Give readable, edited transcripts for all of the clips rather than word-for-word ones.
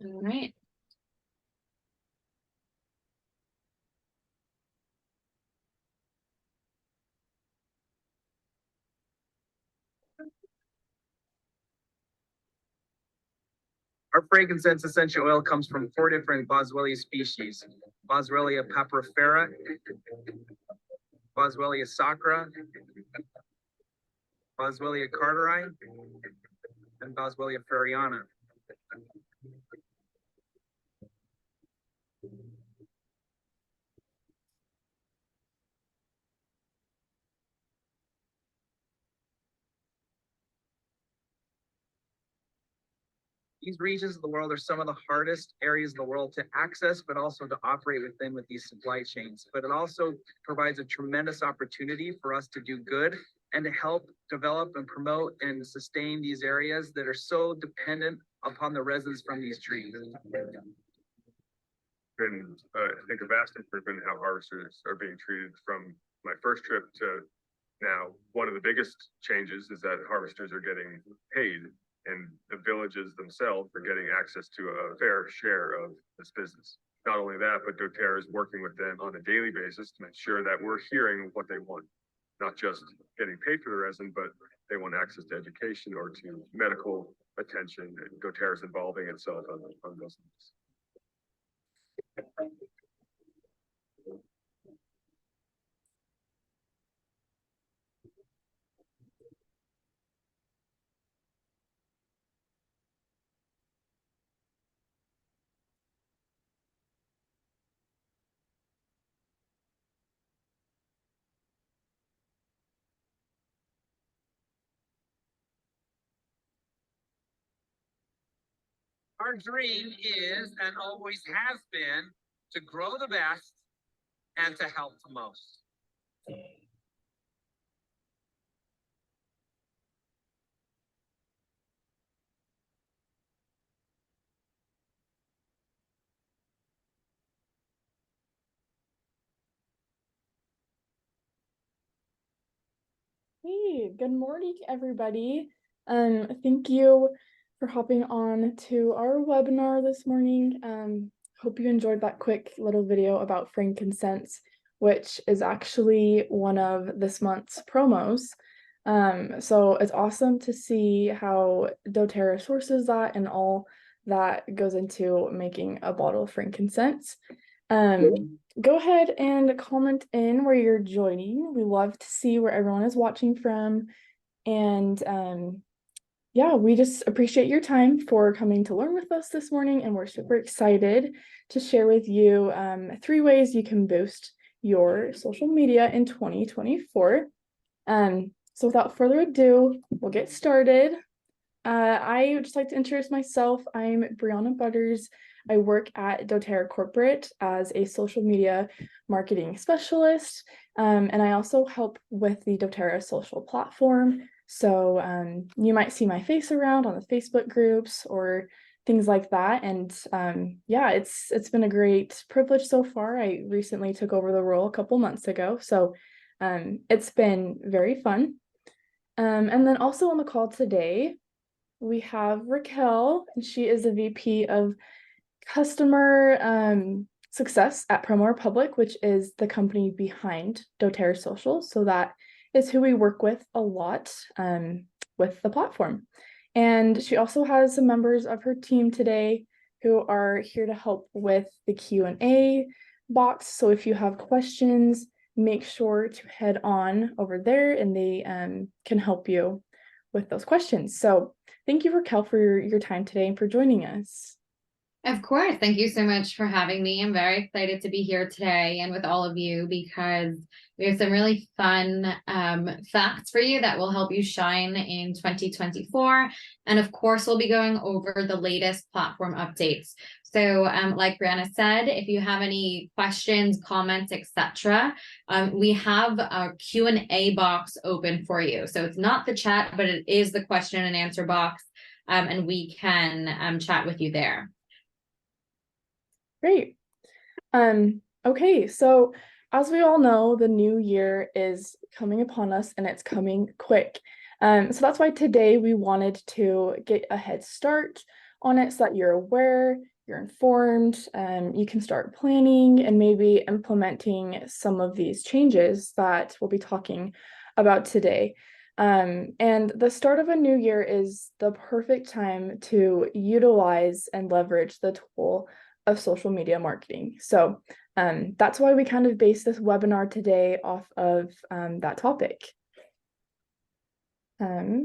All right. Our frankincense essential oil comes from 4 different Boswellia species: Boswellia papyrifera, Boswellia sacra, Boswellia carteri, and Boswellia ferriana. These regions of the world are some of the hardest areas of the world to access, but also to operate within with these supply chains. But it also provides a tremendous opportunity for us to do good and to help develop and promote and sustain these areas that are so dependent upon the resins from these trees. Been, I think, a vast improvement in how harvesters are being treated from my first trip to now. One of the biggest changes is that harvesters are getting paid, and the villages themselves are getting access to a fair share of this business. Not only that, but doTERRA is working with them on a daily basis to make sure that we're hearing what they want, not just getting paid for the resin, but they want access to education or to medical attention. And doTERRA is involving itself on those things. Our dream is and always has been to grow the best and to help the most. Hey, good morning, everybody. Thank you for hopping on to our webinar this morning. Hope you enjoyed that quick little video about frankincense, which is actually one of this month's promos. So it's awesome to see how doTERRA sources that and all that goes into making a bottle of frankincense. Go ahead and comment in where you're joining. We love to see where everyone is watching from. And yeah, we just appreciate your time for coming to learn with us this morning. And we're super excited to share with you 3 ways you can boost your social media in 2024. So without further ado, we'll get started. I would just like to introduce myself. I'm Brianna Butters. I work at doTERRA Corporate as a social media marketing specialist, and I also help with the doTERRA social platform. So you might see my face around on the Facebook groups or things like that. And yeah, it's been a great privilege so far. I recently took over the role a couple months ago, so it's been very fun. And then also on the call today, we have Raquel, and she is the VP of Customer Success at Promo Republic, which is the company behind doTERRA Social. So that is who we work with a lot with the platform. And she also has some members of her team today who are here to help with the Q&A box. So if you have questions, make sure to head on over there and they can help you with those questions. So thank you, Raquel, for your time today and for joining us. Of course. Thank you so much for having me. I'm very excited to be here today and with all of you because we have some really fun facts for you that will help you shine in 2024. And of course, we'll be going over the latest platform updates. So like Brianna said, if you have any questions, comments, etc., we have our Q&A box open for you. So it's not the chat, but it is the question and answer box, and we can chat with you there. Great. Okay, so as we all know, the new year is coming upon us and it's coming quick. So that's why today we wanted to get a head start on it so that you're aware you're informed, you can start planning and maybe implementing some of these changes that we'll be talking about today. And the start of a new year is the perfect time to utilize and leverage the tool of social media marketing. So that's why we kind of base this webinar today off of that topic.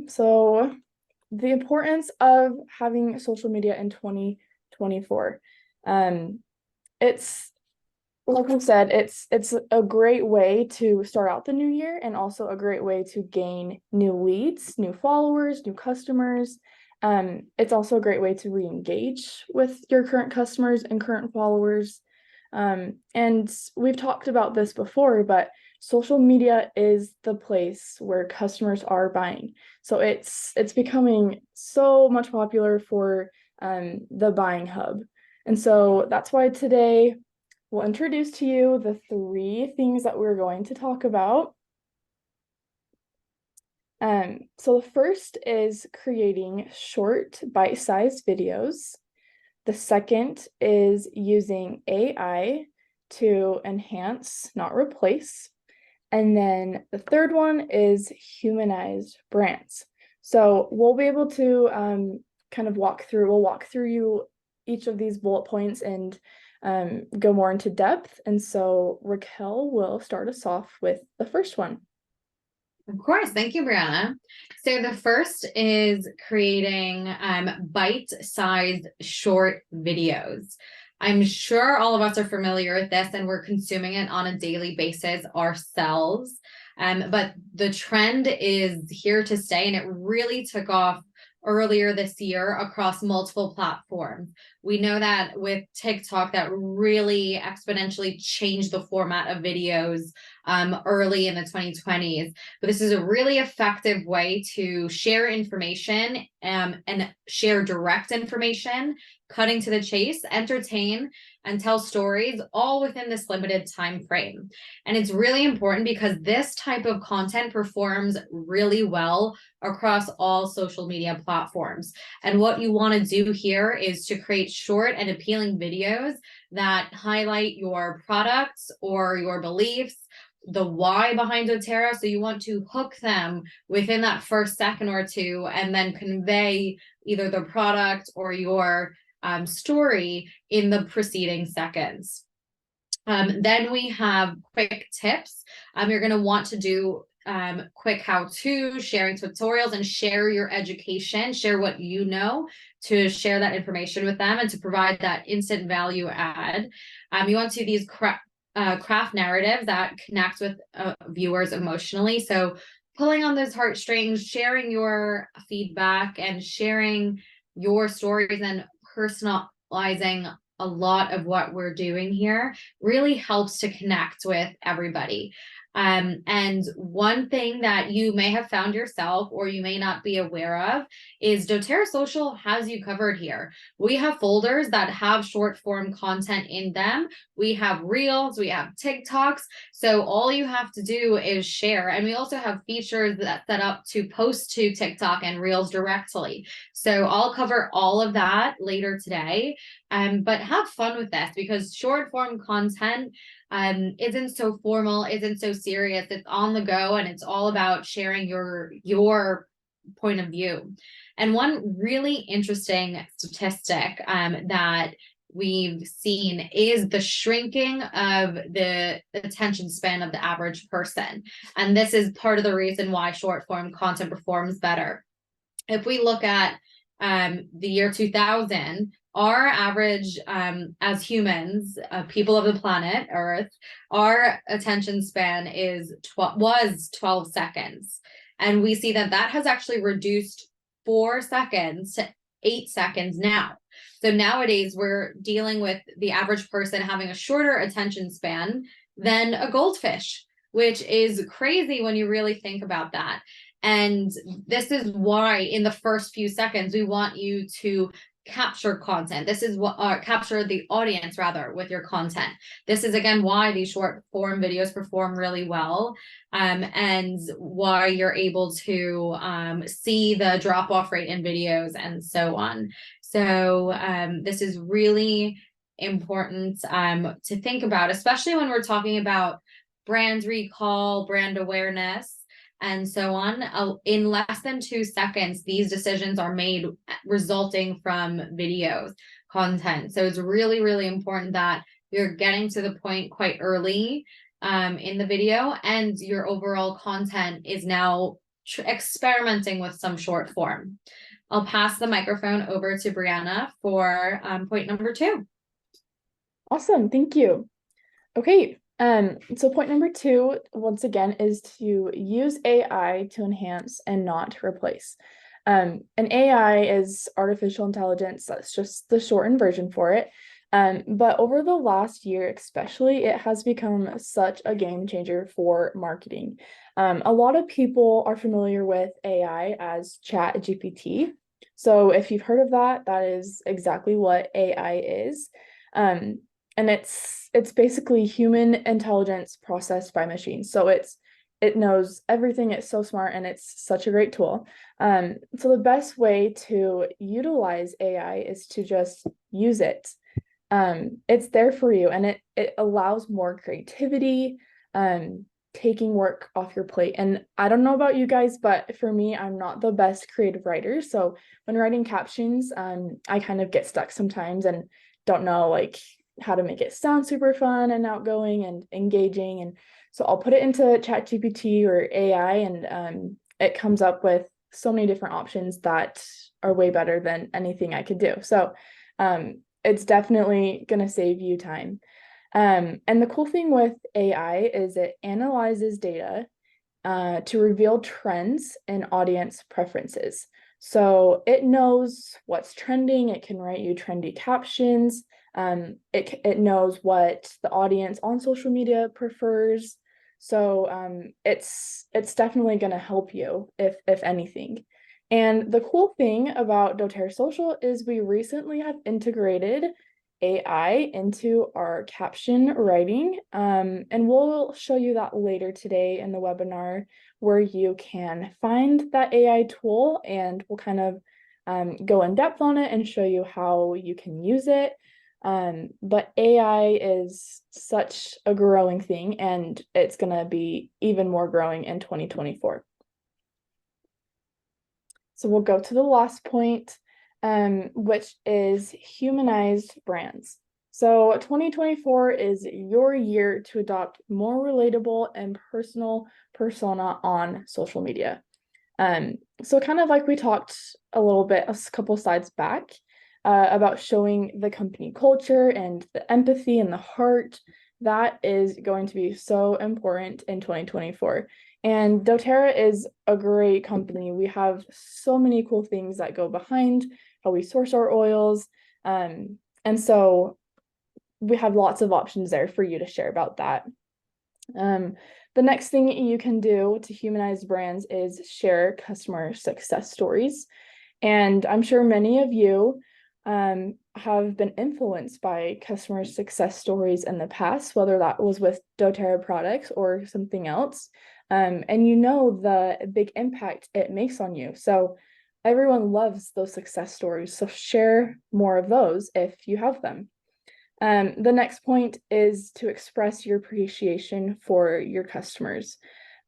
So the importance of having social media in 2024. It's like I said, it's a great way to start out the new year and also a great way to gain new leads, new followers, new customers. It's also a great way to re-engage with your current customers and current followers. And we've talked about this before, but social media is the place where customers are buying. So it's becoming so much popular for the buying hub. And so that's why today we'll introduce to you the 3 things that we're going to talk about. So the first is creating short bite-sized videos. The second is using AI to enhance, not replace. And then the third one is humanized brands. So we'll be able to we'll walk through you each of these bullet points and go more into depth. And so Raquel will start us off with the first one. Of course. Thank you, Brianna. So the first is creating bite-sized short videos. I'm sure all of us are familiar with this and we're consuming it on a daily basis ourselves. But the trend is here to stay, and it really took off earlier this year across multiple platforms. We know that with TikTok, that really exponentially changed the format of videos early in the 2020s. But this is a really effective way to share information and share direct information, cutting to the chase, entertain, and tell stories all within this limited time frame. And it's really important because this type of content performs really well across all social media platforms. And what you want to do here is to create short and appealing videos that highlight your products or your beliefs, the why behind doTERRA. So you want to hook them within that first second or two and then convey either the product or your story in the preceding seconds. Then we have quick tips. You're going to want to do quick how-to, sharing tutorials, and share your education, share what you know, to share that information with them and to provide that instant value add. You want to do these craft narratives that connect with viewers emotionally. So pulling on those heartstrings, sharing your feedback and sharing your stories and personalizing a lot of what we're doing here really helps to connect with everybody. And one thing that you may have found yourself or you may not be aware of is doTERRA Social has you covered here. We have folders that have short form content in them. We have Reels, we have TikToks. So all you have to do is share. And we also have features that set up to post to TikTok and Reels directly. So I'll cover all of that later today. But have fun with this because short form content isn't so formal, isn't so serious. It's on the go and it's all about sharing your point of view. And one really interesting statistic that we've seen is the shrinking of the attention span of the average person. And this is part of the reason why short form content performs better. If we look at the year 2000, our average as humans, people of the planet Earth, our attention span was 12 seconds. And we see that has actually reduced 4 seconds to 8 seconds now. So nowadays we're dealing with the average person having a shorter attention span than a goldfish, which is crazy when you really think about that. And this is why in the first few seconds, we want you to capture content. This is what capture the audience rather with your content. This is again why these short form videos perform really well, and why you're able to see the drop off rate in videos and so on. So this is really important to think about, especially when we're talking about brand recall, brand awareness, and so on. In less than 2 seconds, these decisions are made resulting from videos content. So it's really, really important that you're getting to the point quite early in the video, and your overall content is now experimenting with some short form. I'll pass the microphone over to Brianna for point number 2. Awesome, thank you. Okay, so point number 2, once again, is to use AI to enhance and not replace. And AI is artificial intelligence, that's just the shortened version for it. But over the last year, especially, it has become such a game changer for marketing. A lot of people are familiar with AI as ChatGPT. So if you've heard of that, that is exactly what AI is. And it's basically human intelligence processed by machines. So it knows everything. It's so smart, and it's such a great tool. So the best way to utilize AI is to just use it. It's there for you, and it allows more creativity, taking work off your plate. And I don't know about you guys, but for me, I'm not the best creative writer. So when writing captions, I kind of get stuck sometimes and don't know like how to make it sound super fun and outgoing and engaging. And so I'll put it into ChatGPT or AI, and it comes up with so many different options that are way better than anything I could do. So it's definitely going to save you time. And the cool thing with AI is it analyzes data to reveal trends and audience preferences. So it knows what's trending. It can write you trendy captions. It knows what the audience on social media prefers. So it's definitely going to help you if anything. And the cool thing about doTERRA Social is we recently have integrated AI into our caption writing. And we'll show you that later today in the webinar, where you can find that AI tool, and we'll kind of go in depth on it and show you how you can use it. But AI is such a growing thing, and it's going to be even more growing in 2024. So we'll go to the last point, which is humanized brands. So 2024 is your year to adopt more relatable and personal persona on social media. So kind of like we talked a little bit, a couple slides back, about showing the company culture and the empathy and the heart. That is going to be so important in 2024. And doTERRA is a great company. We have so many cool things that go behind how we source our oils. And so we have lots of options there for you to share about that. The next thing you can do to humanize brands is share customer success stories. And I'm sure many of you have been influenced by customer success stories in the past, whether that was with doTERRA products or something else. And you know the big impact it makes on you. So everyone loves those success stories. So share more of those if you have them. The next point is to express your appreciation for your customers.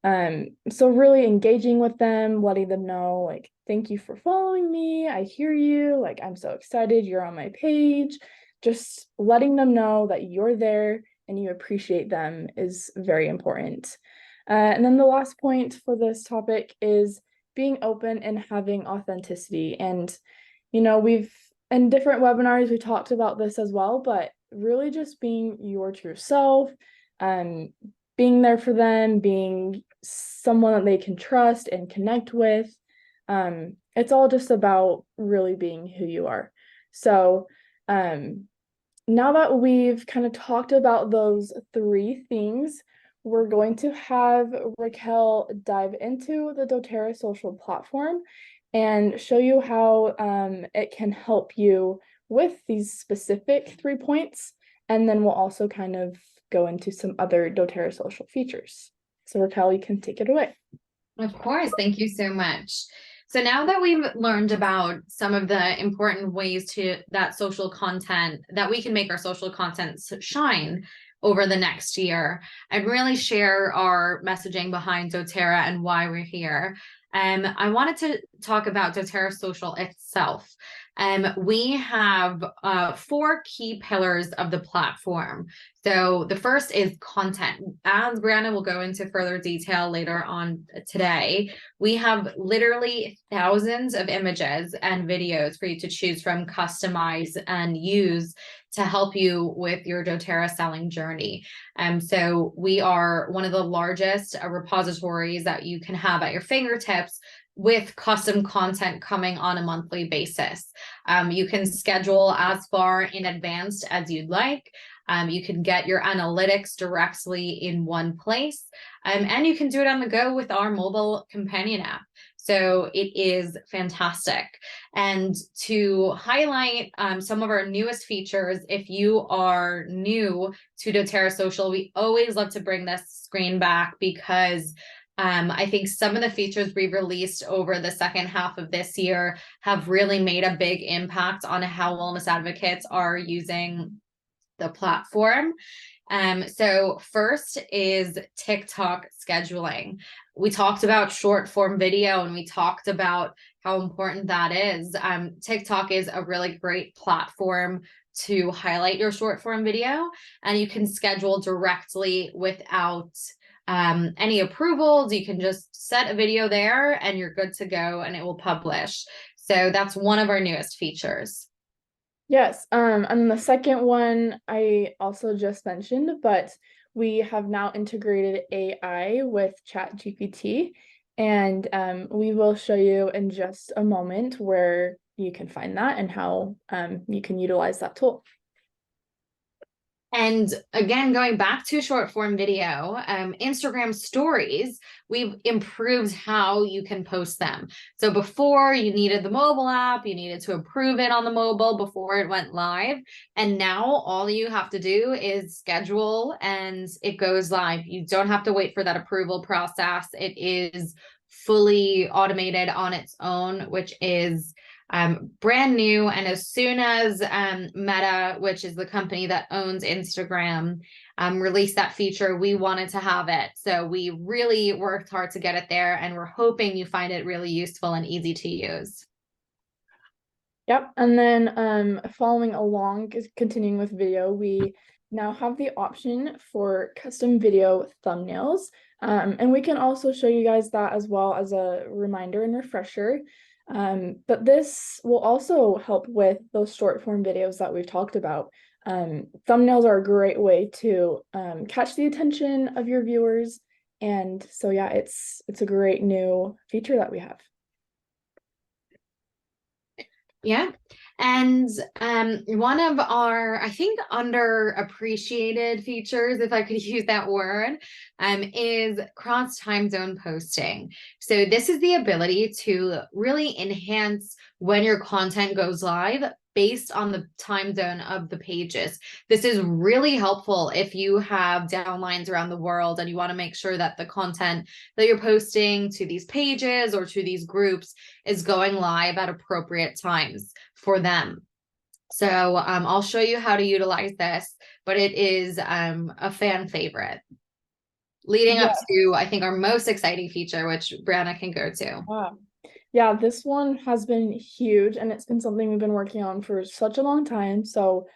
So really engaging with them, letting them know, like, thank you for following me. I hear you. Like, I'm so excited you're on my page. Just letting them know that you're there and you appreciate them is very important. And then the last point for this topic is being open and having authenticity. And, you know, in different webinars, we talked about this as well, but really just being your true self, being there for them, being someone that they can trust and connect with. It's all just about really being who you are. So now that we've kind of talked about those 3 things, we're going to have Raquel dive into the doTERRA social platform and show you how it can help you with these specific 3 points. And then we'll also kind of go into some other doTERRA social features. So Raquel, you can take it away. Of course, thank you so much. So now that we've learned about some of the important ways that we can make our social content shine over the next year, and really share our messaging behind doTERRA and why we're here. I wanted to talk about doTERRA Social itself. We have 4 key pillars of the platform. So the first is content. As Brianna will go into further detail later on today, we have literally thousands of images and videos for you to choose from, customize, and use to help you with your doTERRA selling journey. So we are one of the largest repositories that you can have at your fingertips, with custom content coming on a monthly basis. You can schedule as far in advance as you'd like. You can get your analytics directly in one place, and you can do it on the go with our mobile companion app. So it is fantastic. And to highlight some of our newest features, if you are new to doTERRA Social, we always love to bring this screen back, because I think some of the features we've released over the second half of this year have really made a big impact on how wellness advocates are using the platform. So first is TikTok scheduling. We talked about short form video, and we talked about how important that is. TikTok is a really great platform to highlight your short form video, and you can schedule directly without any approvals. You can just set a video there and you're good to go, and it will publish. So that's one of our newest features. Yes, and the second one I also just mentioned, but we have now integrated AI with ChatGPT, and we will show you in just a moment where you can find that and how you can utilize that tool. And again, going back to short form video, Instagram stories, we've improved how you can post them. So before, you needed the mobile app, you needed to approve it on the mobile before it went live. And now all you have to do is schedule and it goes live. You don't have to wait for that approval process. It is fully automated on its own, which is brand new. And as soon as Meta, which is the company that owns Instagram, released that feature, we wanted to have it. So we really worked hard to get it there, and we're hoping you find it really useful and easy to use. Yep, and then following along, continuing with video, we now have the option for custom video thumbnails. And we can also show you guys that as well as a reminder and refresher. But this will also help with those short form videos that we've talked about. Thumbnails are a great way to catch the attention of your viewers. And so, yeah, it's a great new feature that we have. Yeah. And one of our, I think, underappreciated features, if I could use that word, is cross time zone posting. So this is the ability to really enhance when your content goes live based on the time zone of the pages. This is really helpful if you have downlines around the world and you want to make sure that the content that you're posting to these pages or to these groups is going live at appropriate times for them. So I'll show you how to utilize this, but it is a fan favorite. Leading up to, I think, our most exciting feature, which Brianna can go to. Wow. Yeah, this one has been huge, and it's been something we've been working on for such a long time. So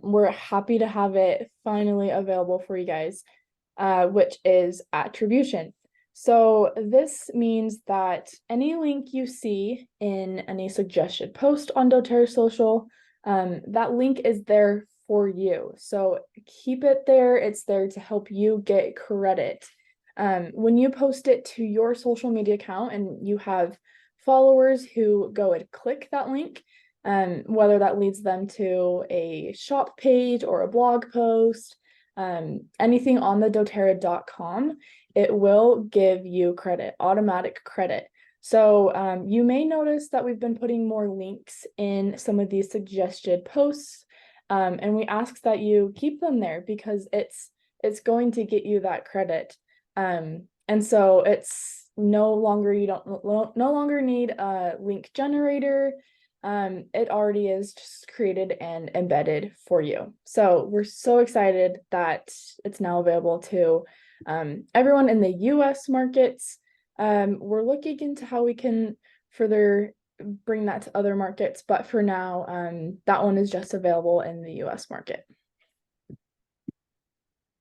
we're happy to have it finally available for you guys, which is attribution. So this means that any link you see in any suggested post on doTERRA Social, that link is there for you. So keep it there. It's there to help you get credit. When you post it to your social media account and you have followers who go and click that link, whether that leads them to a shop page or a blog post, anything on the doTERRA.com, it will give you credit, automatic credit. So you may notice that we've been putting more links in some of these suggested posts, and we ask that you keep them there because it's going to get you that credit. And so it's no longer, you don't no longer need a link generator. It already is just created and embedded for you. So we're so excited that it's now available to everyone in the US markets. We're looking into how we can further bring that to other markets, but for now, that one is just available in the US market.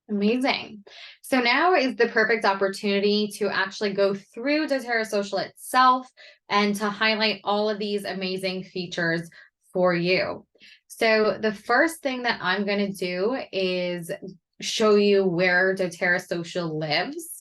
Amazing. So now is the perfect opportunity to actually go through doTERRA Social itself and to highlight all of these amazing features for you. So the first thing that I'm going to do is show you where doTERRA Social lives.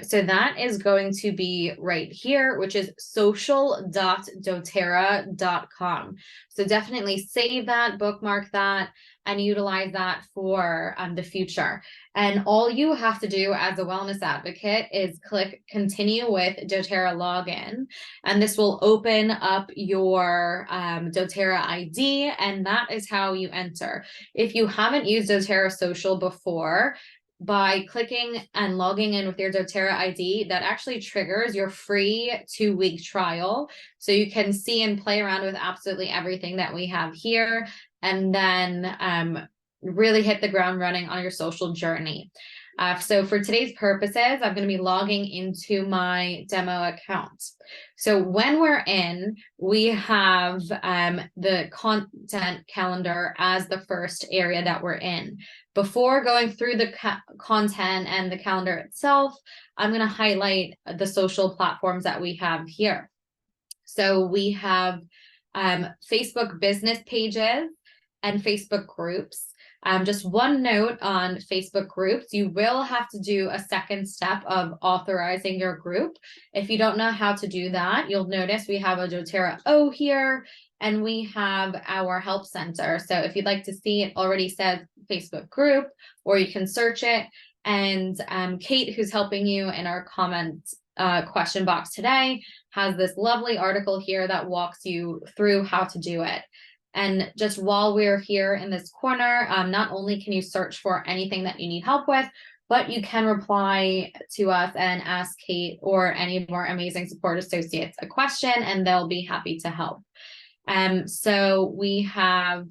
So that is going to be right here, which is social.doterra.com. So definitely save that, bookmark that, and utilize that for the future. And all you have to do as a wellness advocate is click continue with doTERRA login. And this will open up your doTERRA ID, and that is how you enter. If you haven't used doTERRA Social before, by clicking and logging in with your doTERRA ID, that actually triggers your free 2-week trial. So you can see and play around with absolutely everything that we have here, and then really hit the ground running on your social journey. So for today's purposes, I'm going to be logging into my demo account. So when we're in, we have the content calendar as the first area that we're in. Before going through the content and the calendar itself, I'm going to highlight the social platforms that we have here. So we have Facebook business pages and Facebook groups. Just one note on Facebook groups, you will have to do a second step of authorizing your group. If you don't know how to do that, you'll notice we have a doTERRA O here, and we have our help center. So if you'd like to see, it already says Facebook group, or you can search it. And Kate, who's helping you in our comments question box today, has this lovely article here that walks you through how to do it. And just while we're here in this corner, not only can you search for anything that you need help with, but you can reply to us and ask Kate or any of our amazing support associates a question, and they'll be happy to help. So we have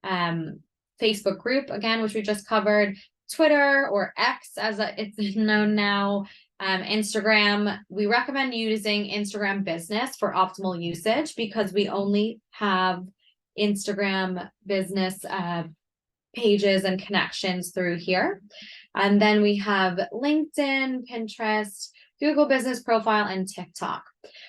Facebook group, again, which we just covered, Twitter, or X as it's known now, Instagram. We recommend using Instagram business for optimal usage because we only have Instagram business pages and connections through here. And then we have LinkedIn, Pinterest, Google Business Profile, and TikTok.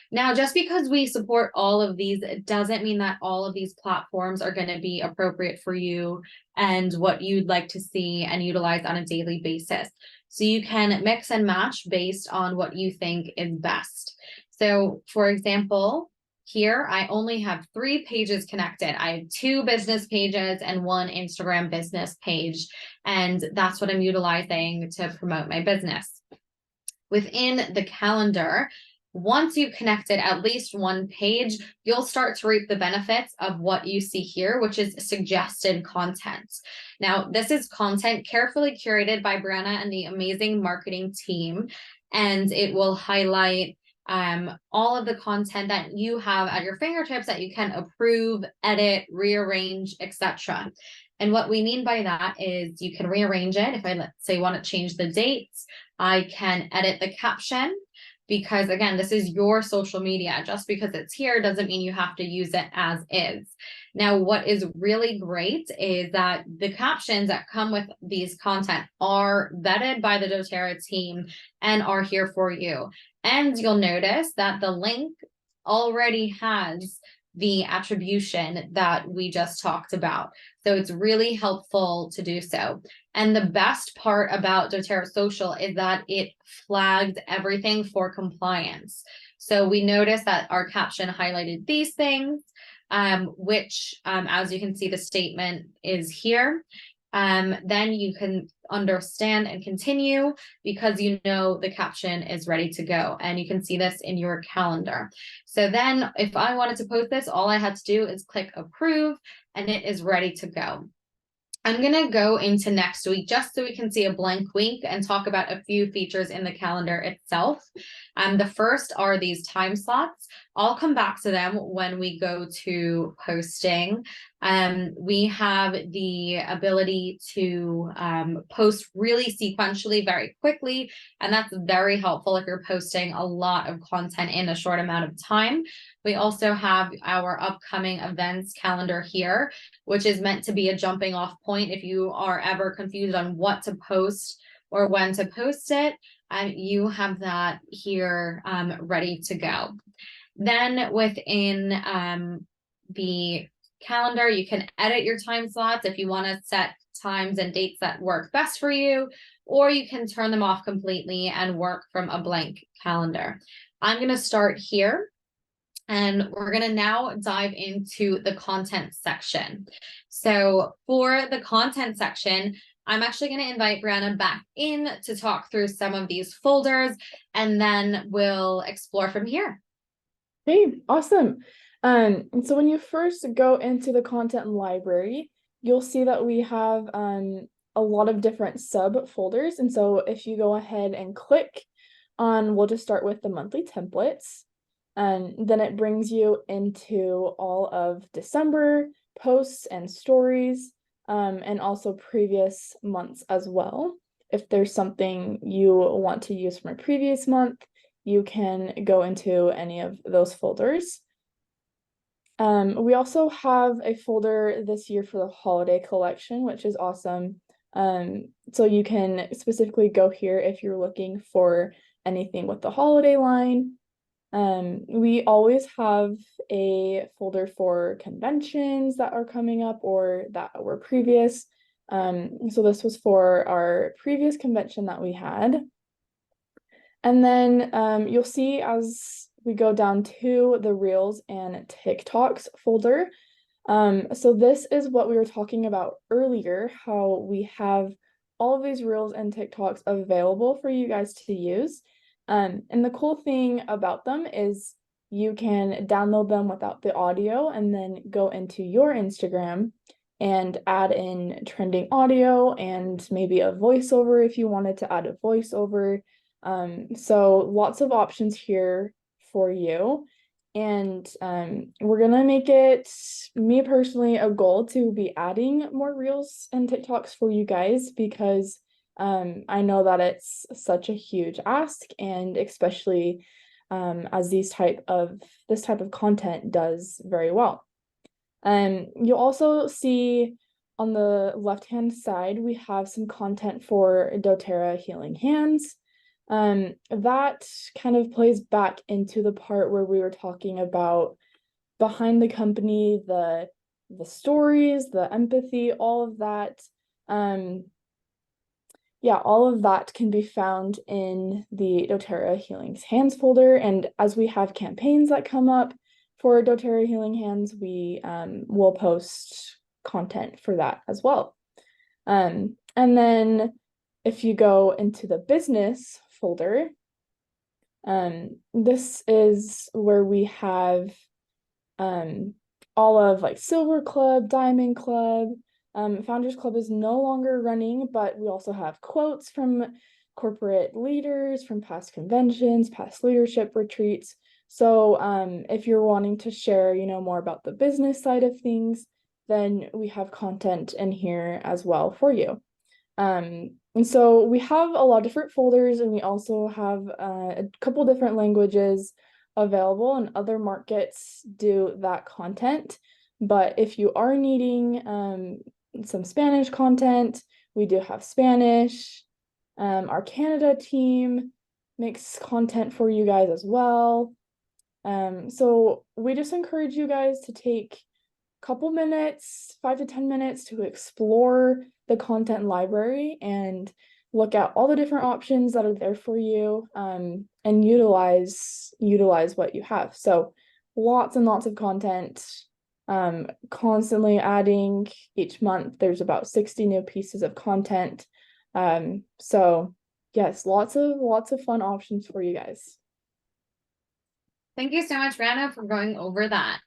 Now, just because we support all of these, it doesn't mean that all of these platforms are going to be appropriate for you and what you'd like to see and utilize on a daily basis. So you can mix and match based on what you think is best. So for example, here, I only have 3 pages connected. I have 2 business pages and 1 Instagram business page, and that's what I'm utilizing to promote my business. Within the calendar, once you've connected at least 1 page, you'll start to reap the benefits of what you see here, which is suggested content. Now, this is content carefully curated by Brianna and the amazing marketing team, and it will highlight all of the content that you have at your fingertips that you can approve, edit, rearrange, etc. And what we mean by that is you can rearrange it. If I, let's say, want to change the dates, I can edit the caption, because again, this is your social media. Just because it's here doesn't mean you have to use it as is. Now, what is really great is that the captions that come with these content are vetted by the doTERRA team and are here for you. And you'll notice that the link already has the attribution that we just talked about. So it's really helpful to do so. And the best part about doTERRA Social is that it flagged everything for compliance. So we noticed that our caption highlighted these things, which, as you can see, the statement is here. then you can understand and continue because you know the caption is ready to go, and you can see this in your calendar. So then if I wanted to post this, all I had to do is click approve and it is ready to go. I'm going to go into next week just so we can see a blank week and talk about a few features in the calendar itself. The first are these time slots. I'll come back to them when we go to posting. We have the ability to post really sequentially very quickly, and that's very helpful if you're posting a lot of content in a short amount of time. We also have our upcoming events calendar here, which is meant to be a jumping off point if you are ever confused on what to post or when to post it, and you have that here ready to go. Then within the calendar, you can edit your time slots if you want to set times and dates that work best for you, or you can turn them off completely and work from a blank calendar. I'm going to start here. And we're going to now dive into the content section. So for the content section, I'm actually going to invite Brianna back in to talk through some of these folders, and then we'll explore from here. Okay, awesome. And so when you first go into the content library, you'll see that we have a lot of different subfolders. And so if you go ahead and click on, we'll just start with the monthly templates. And then it brings you into all of December posts and stories, and also previous months as well. If there's something you want to use from a previous month, you can go into any of those folders. We also have a folder this year for the holiday collection, which is awesome. So you can specifically go here if you're looking for anything with the holiday line. We always have a folder for conventions that are coming up or that were previous. So this was for our previous convention that we had. And then you'll see as we go down to the Reels and TikToks folder. So this is what we were talking about earlier, how we have all of these Reels and TikToks available for you guys to use. And the cool thing about them is you can download them without the audio and then go into your Instagram and add in trending audio and maybe a voiceover if you wanted to add a voiceover. So lots of options here for you. And we're gonna make it, me personally, a goal to be adding more Reels and TikToks for you guys because I know that it's such a huge ask, and especially as this type of content does very well. You'll also see on the left-hand side, we have some content for doTERRA Healing Hands. That kind of plays back into the part where we were talking about behind the company, the stories, the empathy, all of that. Yeah, all of that can be found in the doTERRA Healing Hands folder. And as we have campaigns that come up for doTERRA Healing Hands, we will post content for that as well. And then if you go into the business folder, this is where we have all of like Silver Club, Diamond Club. Founders Club is no longer running, but we also have quotes from corporate leaders from past conventions, past leadership retreats. So if you're wanting to share, more about the business side of things, then we have content in here as well for you. And so we have a lot of different folders, and we also have a couple different languages available, and other markets do that content. But if you are needing some Spanish content, we do have Spanish. Our Canada team makes content for you guys as well. So we just encourage you guys to take a couple minutes, 5 to 10 minutes, to explore the content library and look at all the different options that are there for you, and utilize what you have. So lots and lots of content. constantly adding. Each month there's about 60 new pieces of content. So yes, lots of fun options for you guys. Thank you so much, Rana, for going over that.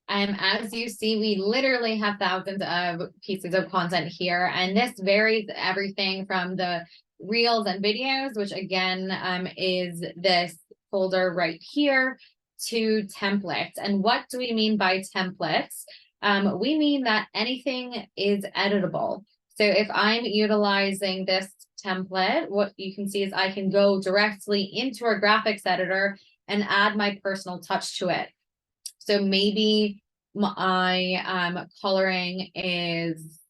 As you see, we literally have thousands of pieces of content here, and this varies everything from the reels and videos, which again is this folder right here, to templates. And what do we mean by templates? We mean that anything is editable. So if I'm utilizing this template, what you can see is I can go directly into our graphics editor and add my personal touch to it. So maybe my coloring is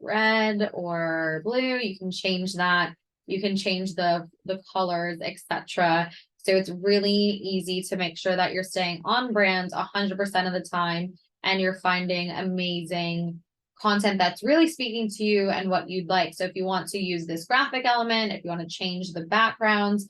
red or blue. You can change that. You can change the colors, etc. So it's really easy to make sure that you're staying on brand 100% of the time, and you're finding amazing content that's really speaking to you and what you'd like. So if you want to use this graphic element, if you want to change the backgrounds,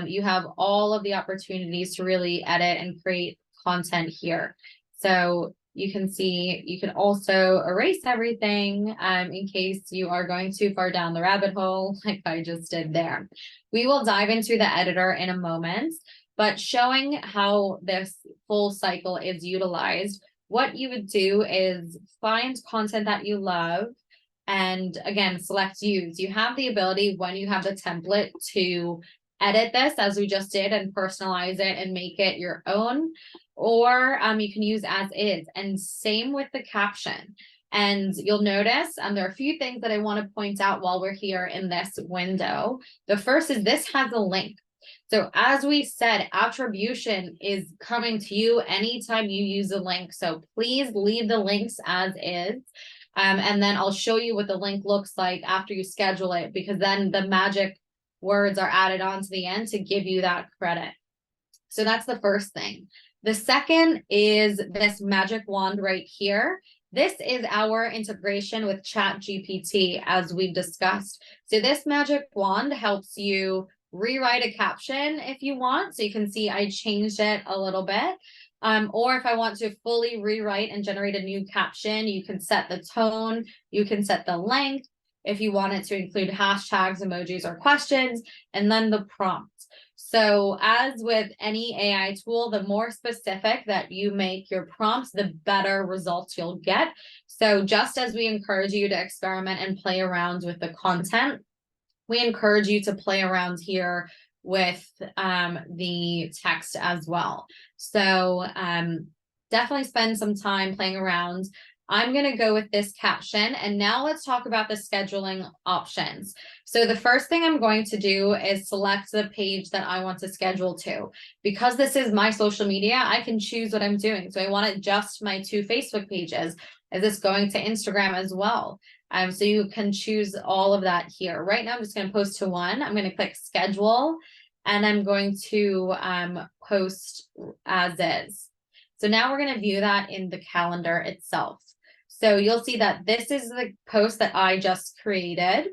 you have all of the opportunities to really edit and create content here. So you can see, you can also erase everything in case you are going too far down the rabbit hole, like I just did there. We will dive into the editor in a moment, but showing how this full cycle is utilized, what you would do is find content that you love, and again, select use. You have the ability, when you have the template, to edit this as we just did and personalize it and make it your own, or you can use as is, and same with the caption. And you'll notice there are a few things that I want to point out while we're here in this window. The first is this has a link. So as we said, attribution is coming to you anytime you use a link. So please leave the links as is. And then I'll show you what the link looks like after you schedule it, because then the magic words are added on to the end to give you that credit. So that's the first thing. The second is this magic wand right here. This is our integration with ChatGPT, as we've discussed. So this magic wand helps you rewrite a caption if you want. So you can see I changed it a little bit. Or if I want to fully rewrite and generate a new caption, you can set the tone, you can set the length, if you want it to include hashtags, emojis, or questions, and then the prompt. So as with any AI tool, the more specific that you make your prompts, the better results you'll get. So just as we encourage you to experiment and play around with the content, we encourage you to play around here with the text as well. So definitely spend some time playing around. I'm going to go with this caption, and now let's talk about the scheduling options. So the first thing I'm going to do is select the page that I want to schedule to. Because this is my social media, I can choose what I'm doing. So I want it just my 2 Facebook pages. Is this going to Instagram as well? So you can choose all of that here. Right now, I'm just going to post to one. I'm going to click schedule, and I'm going to post as is. So now we're going to view that in the calendar itself. So you'll see that this is the post that I just created.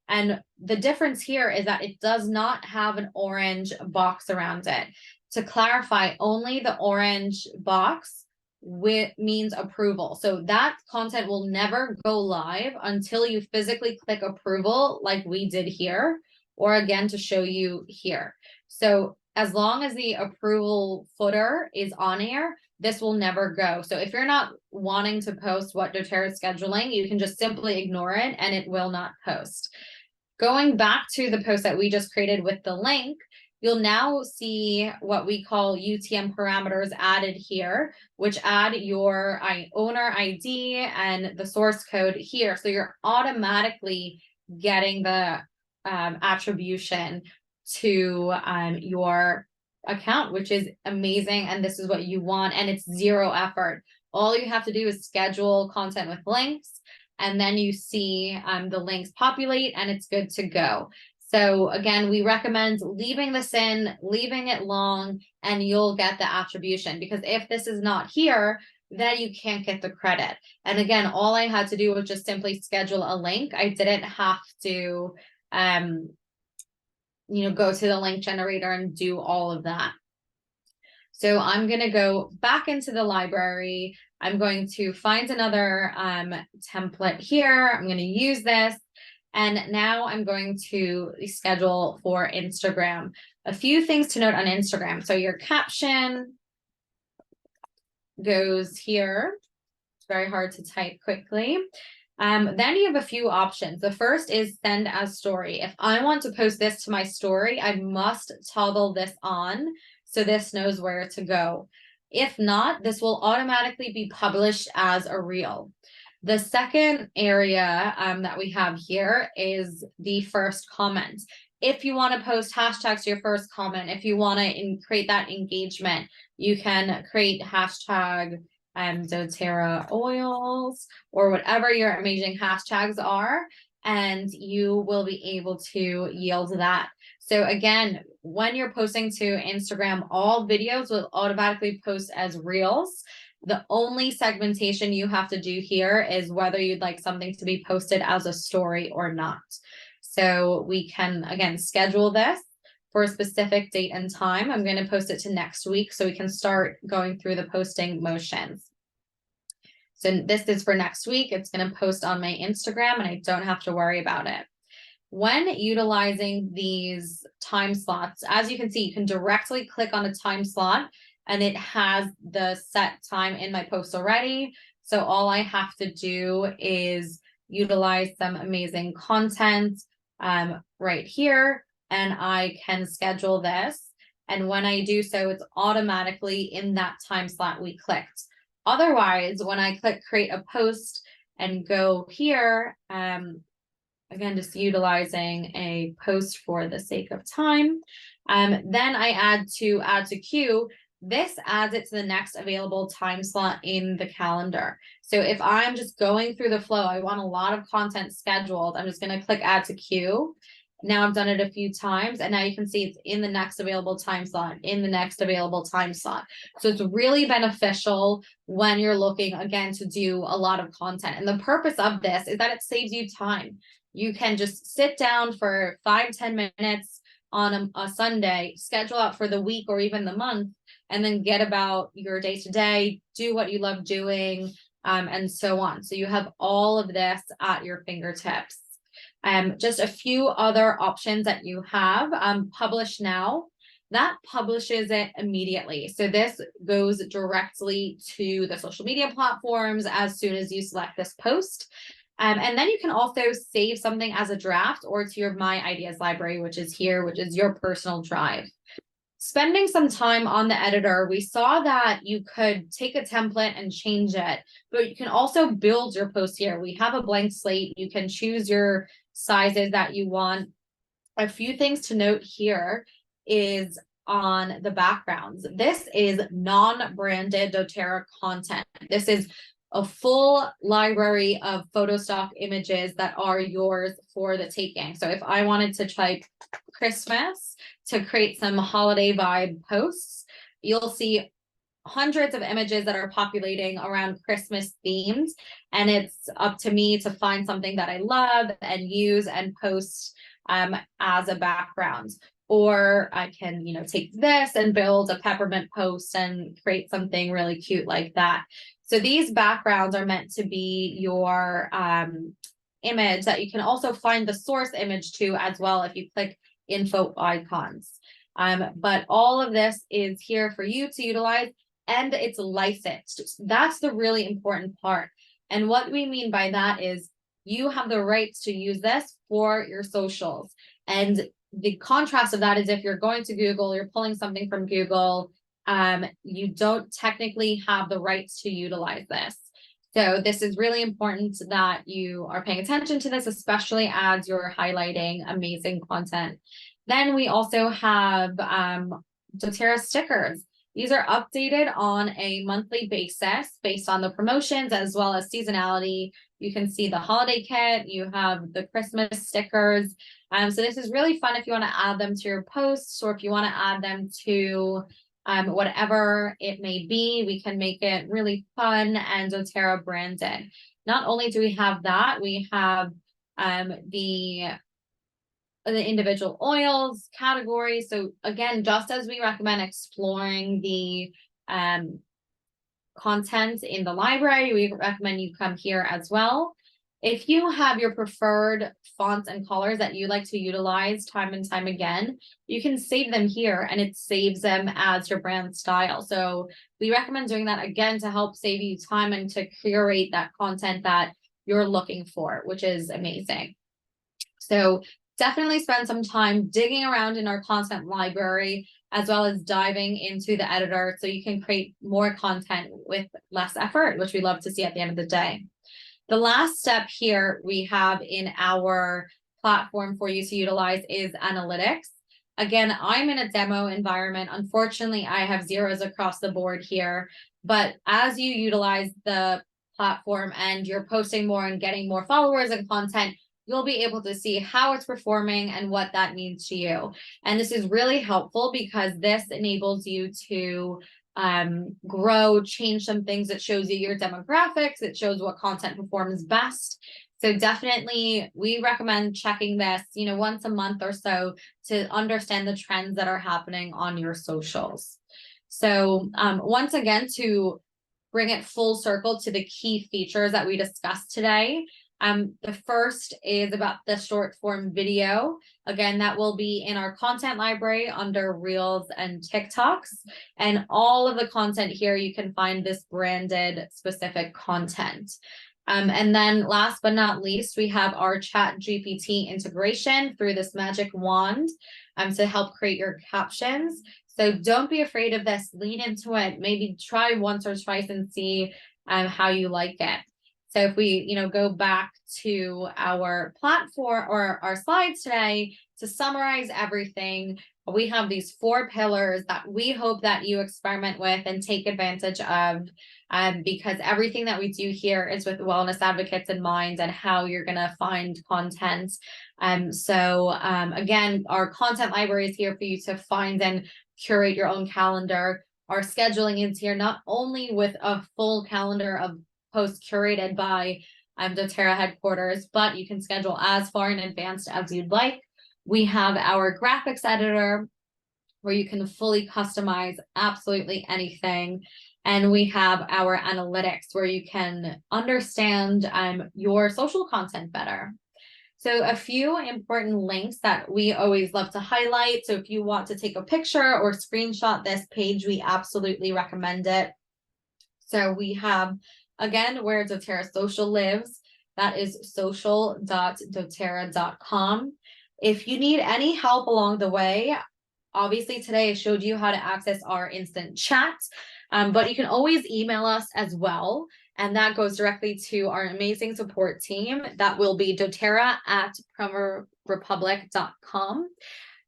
And the difference here is that it does not have an orange box around it. To clarify, only the orange box means approval. So that content will never go live until you physically click approval, like we did here, or again to show you here. So as long as the approval footer is on here, this will never go. So if you're not wanting to post what doTERRA is scheduling, you can just simply ignore it and it will not post. Going back to the post that we just created with the link, you'll now see what we call UTM parameters added here, which add your owner ID and the source code here. So you're automatically getting the attribution to your account, which is amazing. And this is what you want. And it's 0 effort. All you have to do is schedule content with links, and then you see the links populate and it's good to go. So again, we recommend leaving this in, leaving it long, and you'll get the attribution, because if this is not here, then you can't get the credit. And again, all I had to do was just simply schedule a link. I didn't have to go to the link generator and do all of that. So I'm going to go back into the library. I'm going to find another template here. I'm going to use this. And now I'm going to schedule for Instagram. A few things to note on Instagram. So your caption goes here. It's very hard to type quickly. Then you have a few options. The first is send as story. If I want to post this to my story, I must toggle this on so this knows where to go. If not, this will automatically be published as a reel. The second area that we have here is the first comment. If you want to post hashtags to your first comment, if you want to create that engagement, you can create hashtag doTERRA oils or whatever your amazing hashtags are, and you will be able to yield that. So again, when you're posting to Instagram, all videos will automatically post as reels. The only segmentation you have to do here is whether you'd like something to be posted as a story or not. So we can, again, schedule this for a specific date and time. I'm going to post it to next week so we can start going through the posting motions. So this is for next week. It's going to post on my Instagram and I don't have to worry about it. When utilizing these time slots, as you can see, you can directly click on a time slot and it has the set time in my post already. So all I have to do is utilize some amazing content right here, and I can schedule this. And when I do so, it's automatically in that time slot we clicked. Otherwise, when I click create a post and go here, again, just utilizing a post for the sake of time, then I add to queue. This adds it to the next available time slot in the calendar. So if I'm just going through the flow, I want a lot of content scheduled, I'm just going to click add to queue. Now I've done it a few times and now you can see it's in the next available time slot, in the next available time slot. So it's really beneficial when you're looking, again, to do a lot of content. And the purpose of this is that it saves you time. You can just sit down for 5-10 minutes on a Sunday, schedule out for the week or even the month, and then get about your day to day, do what you love doing, and so on. So you have all of this at your fingertips. Just a few other options that you have. Publish now. That publishes it immediately. So this goes directly to the social media platforms as soon as you select this post. And then you can also save something as a draft or to your My Ideas library, which is here, which is your personal drive. Spending some time on the editor, we saw that you could take a template and change it, but you can also build your post here. We have a blank slate. You can choose your sizes that you want. A few things to note here is on the backgrounds. This is non-branded doTERRA content. This is a full library of photo stock images that are yours for the taking. So if I wanted to type Christmas to create some holiday vibe posts, you'll see hundreds of images that are populating around Christmas themes. And it's up to me to find something that I love and use and post as a background. Or I can, take this and build a peppermint post and create something really cute like that. So these backgrounds are meant to be your image that you can also find the source image to as well if you click info icons. But all of this is here for you to utilize, and it's licensed. That's the really important part. And what we mean by that is you have the rights to use this for your socials. And the contrast of that is if you're going to Google, you're pulling something from Google, you don't technically have the rights to utilize this. So this is really important that you are paying attention to this, especially as you're highlighting amazing content. Then we also have doTERRA stickers. These are updated on a monthly basis based on the promotions as well as seasonality. You can see the holiday kit, you have the Christmas stickers. So this is really fun if you want to add them to your posts or if you want to add them to whatever it may be. We can make it really fun and doTERRA branded. Not only do we have that, we have the individual oils category. So again, just as we recommend exploring the content in the library, we recommend you come here as well. If you have your preferred fonts and colors that you like to utilize time and time again, you can save them here and it saves them as your brand style. So we recommend doing that again to help save you time and to curate that content that you're looking for, which is amazing. So definitely spend some time digging around in our content library, as well as diving into the editor so you can create more content with less effort, which we love to see at the end of the day. The last step here we have in our platform for you to utilize is analytics. Again, I'm in a demo environment. Unfortunately, I have zeros across the board here, but as you utilize the platform and you're posting more and getting more followers and content, you'll be able to see how it's performing and what that means to you. And this is really helpful because this enables you to grow, change some things. It shows you your demographics. It shows what content performs best. So definitely we recommend checking this, once a month or so to understand the trends that are happening on your socials. So once again, to bring it full circle to the key features that we discussed today. The first is about the short form video. Again, that will be in our content library under Reels and TikToks. And all of the content here, you can find this branded specific content. And then last but not least, we have our ChatGPT integration through this magic wand to help create your captions. So don't be afraid of this, lean into it, maybe try once or twice and see how you like it. So if we, go back to our platform or our slides today to summarize everything, we have these 4 pillars that we hope that you experiment with and take advantage of, because everything that we do here is with wellness advocates in mind and how you're going to find content. So again, our content library is here for you to find and curate your own calendar. Our scheduling is here not only with a full calendar of posts curated by doTERRA headquarters, but you can schedule as far in advance as you'd like. We have our graphics editor where you can fully customize absolutely anything. And we have our analytics where you can understand your social content better. So a few important links that we always love to highlight. So if you want to take a picture or screenshot this page, we absolutely recommend it. So we have, again, where doTERRA Social lives. That is social.doterra.com. If you need any help along the way, obviously today I showed you how to access our instant chat, but you can always email us as well. And that goes directly to our amazing support team. That will be doTERRA@promorepublic.com.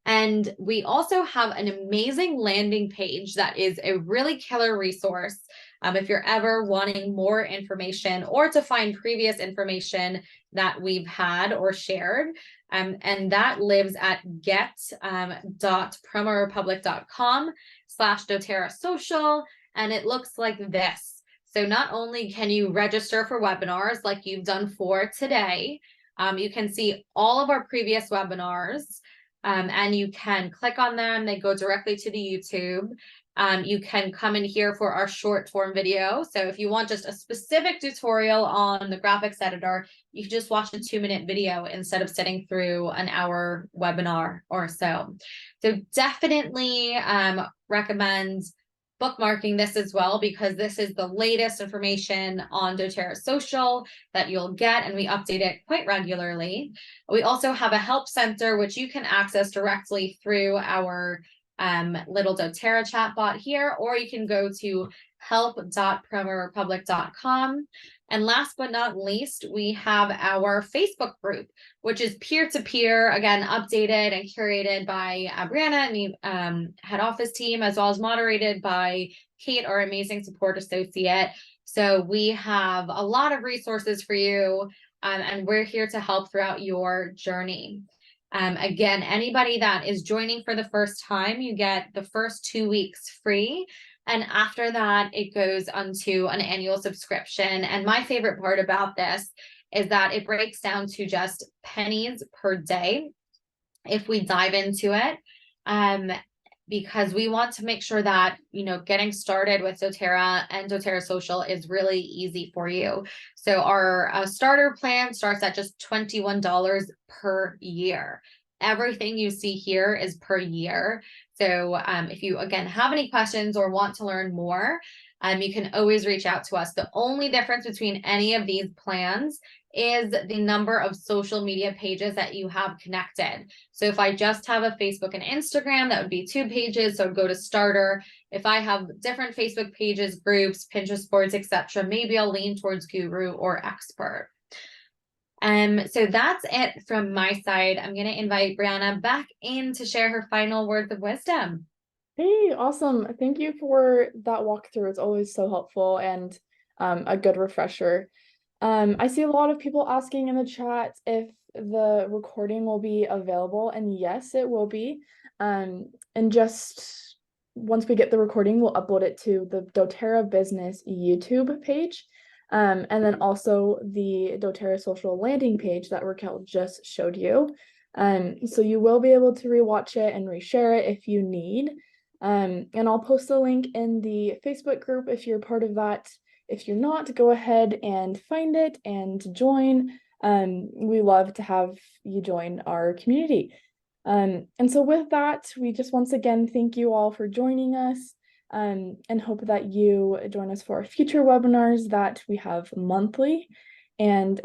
And we also have an amazing landing page that is a really killer resource. If you're ever wanting more information or to find previous information that we've had or shared, and that lives at get.promorepublic.com/doTERRA social. And it looks like this. So not only can you register for webinars like you've done for today, you can see all of our previous webinars, and you can click on them. They go directly to the YouTube. You can come in here for our short form video. So if you want just a specific tutorial on the graphics editor, you can just watch a 2-minute video instead of sitting through an hour webinar or so. So definitely recommend bookmarking this as well, because this is the latest information on doTERRA social that you'll get, and we update it quite regularly. We also have a help center, which you can access directly through our little doTERRA chatbot here, or you can go to help.promorepublic.com. And last but not least, we have our Facebook group, which is peer-to-peer, again, updated and curated by Brianna and the head office team, as well as moderated by Kate, our amazing support associate. So we have a lot of resources for you, and we're here to help throughout your journey. Again, anybody that is joining for the first time, you get the first 2 weeks free. And after that, it goes onto an annual subscription. And my favorite part about this is that it breaks down to just pennies per day if we dive into it. because we want to make sure that, getting started with doTERRA and doTERRA Social is really easy for you. So our starter plan starts at just $21 per year. Everything you see here is per year. So if you, again, have any questions or want to learn more, you can always reach out to us. The only difference between any of these plans is the number of social media pages that you have connected. So if I just have a Facebook and Instagram, that would be 2 pages. So go to starter. If I have different Facebook pages, groups, Pinterest boards, etc., maybe I'll lean towards guru or expert. So that's it from my side. I'm going to invite Brianna back in to share her final words of wisdom. Hey, awesome. Thank you for that walkthrough. It's always so helpful and a good refresher. I see a lot of people asking in the chat if the recording will be available, and yes, it will be. And just once we get the recording, we'll upload it to the doTERRA Business YouTube page. And then also the doTERRA Social landing page that Raquel just showed you. So you will be able to rewatch it and reshare it if you need. And I'll post the link in the Facebook group if you're part of that. If you're not, go ahead and find it and join. We love to have you join our community. And so with that, we just once again thank you all for joining us, and hope that you join us for our future webinars that we have monthly. And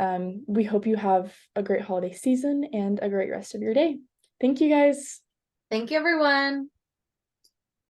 we hope you have a great holiday season and a great rest of your day. Thank you, guys. Thank you, everyone.